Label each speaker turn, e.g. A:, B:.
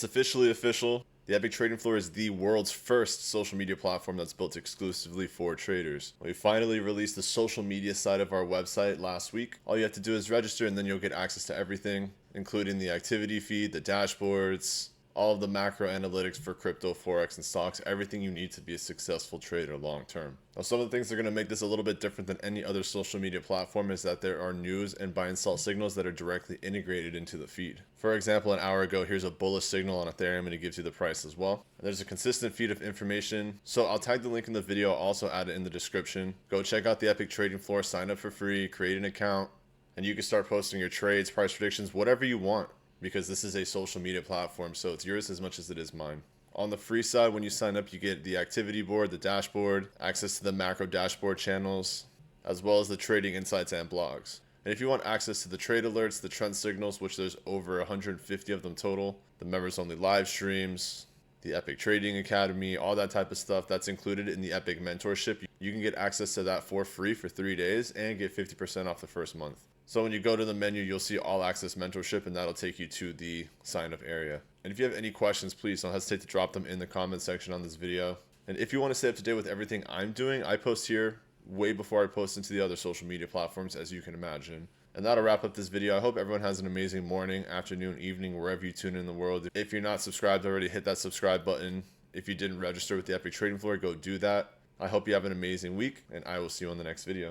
A: It's officially official. The EPIQ Trading Floor is the world's first social media platform that's built exclusively for traders. We finally released the social media side of our website last week. All you have to do is register and then you'll get access to everything, including the activity feed, the dashboards, all of the macro analytics for crypto, forex, and stocks, everything you need to be a successful trader long term. Now, some of the things that are going to make this a little bit different than any other social media platform is that there are news and buy and sell signals that are directly integrated into the feed. For example, an hour ago, here's a bullish signal on Ethereum and it gives you the price as well. And there's a consistent feed of information. So I'll tag the link in the video. I'll also add it in the description. Go check out the EPIQ Trading Floor, sign up for free, create an account, and you can start posting your trades, price predictions, whatever you want, because this is a social media platform, so it's yours as much as it is mine. On the free side, when you sign up, you get the activity board, the dashboard, access to the macro dashboard channels, as well as the trading insights and blogs. And if you want access to the trade alerts, the trend signals, which there's over 150 of them total, the members only live streams, the EPIQ Trading Academy, all that type of stuff, that's included in the EPIQ Mentorship. You can get access to that for free for 3 days and get 50% off the first month. So when you go to the menu, you'll see all access mentorship and that'll take you to the sign up area. And if you have any questions, please don't hesitate to drop them in the comment section on this video. And if you want to stay up to date with everything I'm doing, I post here way before I post into the other social media platforms, as you can imagine. And that'll wrap up this video. I hope everyone has an amazing morning, afternoon, evening, wherever you tune in the world. If you're not subscribed already, hit that subscribe button. If you didn't register with the EPIQ Trading Floor, go do that. I hope you have an amazing week and I will see you on the next video.